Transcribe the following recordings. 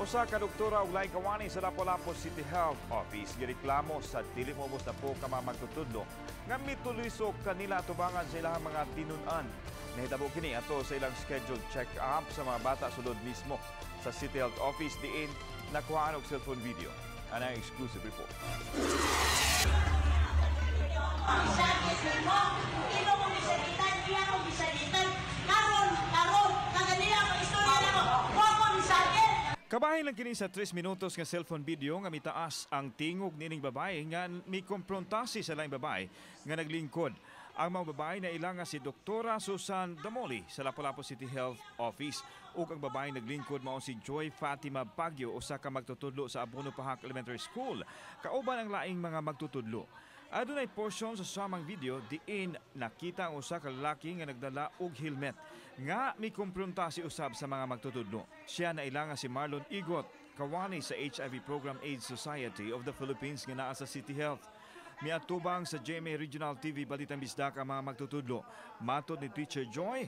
Usa ka doktora ug laing kawani sa Lapu-Lapu City Health Office gireklamo sa dili moubos na po ka mga magtutudlo nga mitulisok kanila atubangan sa ilang mga tinun-an. Nahitabo kini ato sa ilang scheduled check-up sa mga bata sulod mismo sa City Health Office diin nakuhaan og cellphone video. Ana exclusive report. Kabahin lang kini sa 3 minutos nga cellphone video nga mitaas ang tingog nining babae nga may komprontasi sa laing babae nga naglingkod. Ang mga babae na ilang nga si Dr. Susan Damoli sa Lapu-Lapu City Health Office ug ang babae naglingkod mao si Joy Fatima Baguio usa ka magtutudlo sa Abono Pahak Elementary School. Kauban ang laing mga magtutudlo. Adunay portion sa samang video diin nakita ang usa ka lalaki nga nagdala og helmet nga may komprontasi usab sa mga magtutudlo. Siya na ilang nga si Marlon Igot, kawani sa HIV Program AIDS Society of the Philippines nga naa sa City Health. Miatubang sa GMA Regional TV Balitang Bisdak ang mga magtutudlo. Matod ni Teacher Joy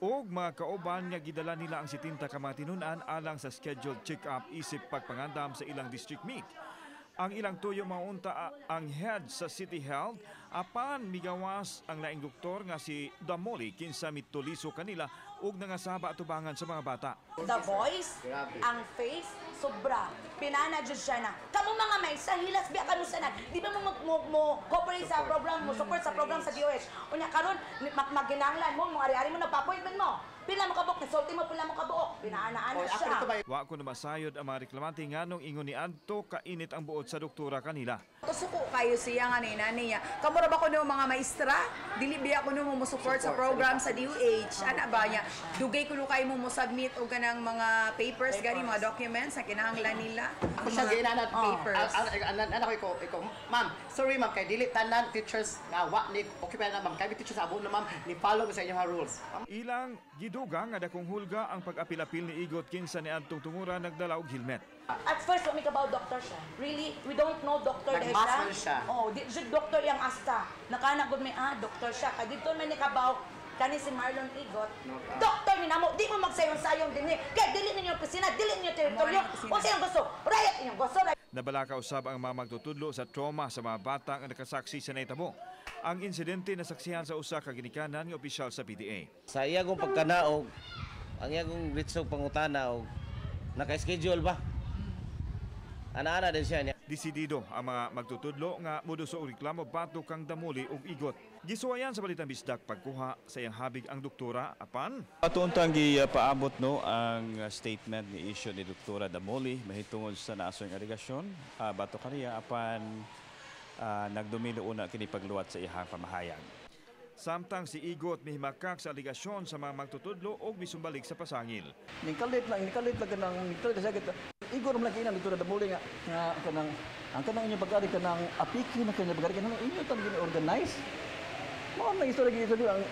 og mga kauban nga gidala nila ang 70 ka mga tinun-an alang sa scheduled check-up isip pagpangandam sa ilang district meet. Ang ilang tuyo maunta ang head sa City Health apan migawas ang laing doktor nga si Damoli kinsa mituliso kanila ug nangasaba atubangan sa mga bata. The voice, ang face, sobra. Pinana jud siya na. Kamu mga may sa hilas biya kanu sana. Di ba mo cooperate sa program mo, support sa program sa DOH. Unya karon maginahanglan mo, ari-ari mo na pa-appointment mo. Pila mo kabuk, sulti mo pila mo kabuok. Pinaana-ana siya. Wa ko na masayod ang mga reklamante nganong ingon ni adto kainit ang buot sa doktora kanila. Suko kayo siya nga ni nanay niya. Kamura ba ko no mga maestra? Dili biya ko no mo support sa program sa DOH. Ana ba niya? Dugay ko no kayo mo submit og kanang mga papers gani mga documents na kinahanglan nila. Ako siya ginanat papers. Anak ko, ma'am, sorry ma'am, kay dili tanan teachers nga wa ni okay pa na ma'am, kay teachers sa Abono ma'am, ni follow sa inyong rules. Ilang giduga nga dakong hulga ang pag-apil-apil ni Igot kinsa ni adtong tungura nagdala og helmet. At first, we about doctor siya. Really, we don't know doctor dahil Nag-mask siya. Oh, di doctor yang asta. Nakanagod may doktor siya. Kaya dito may nikabaw kani si Marlon Igot. Doktor ni namo, di mo magsayong-sayong din. Kaya dili ninyo opisina, dili ninyo teritoryo. O siyang gusto, riot inyong gusto. Nabalaka usab ang mga magtutudlo sa trauma sa mga bata nga nakasaksi sa nahitabo. Ang insidente na saksihan sa usa ka ginikanan nga opisyal sa PDA. Sa iyagong pagkanaog, ang iyagong ritsog pangutana og naka-schedule ba? Ana-ana din siya niya. Desidido ang mga magtutudlo nga moduso og reklamo batok kang Damoli ug Igot. Gisuwayan sa Balitang Bisdak pagkuha sa iyang habig ang doktora apan patuntang gipaabot no ang statement ni issue ni Doktora Damoli mahitungod sa naasong alegasyon batok kaniya apan nagdomino una kini pagluwat sa iyang pamahayag. Samtang si Igot mihimakak sa aligasyon sa mga magtutudlo og misumbalik sa pasangil. Nikalit lang kanang Igor man lagi nang Doktora Damoli nga ang kanang inyo pag-ari kanang apiki na kanya pag-ari kanang inyo tan gini-organize. Mo may istorya gito ang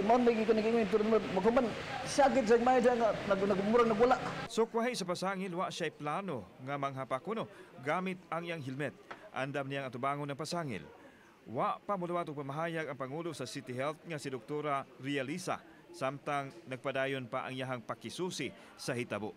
mo may gito naging Doktora maghuman sagid sa may nga nagmurang nagwala. Sukwahi sa pasangil wa siya plano nga manghapakuno gamit ang iyang helmet. Andam niyang atubangon ng pasangil. Wa pa muluwat og pamahayag ang pangulo sa City Health nga si Doktora Realisa samtang nagpadayon pa ang iyahang pakisusi sa hitabo.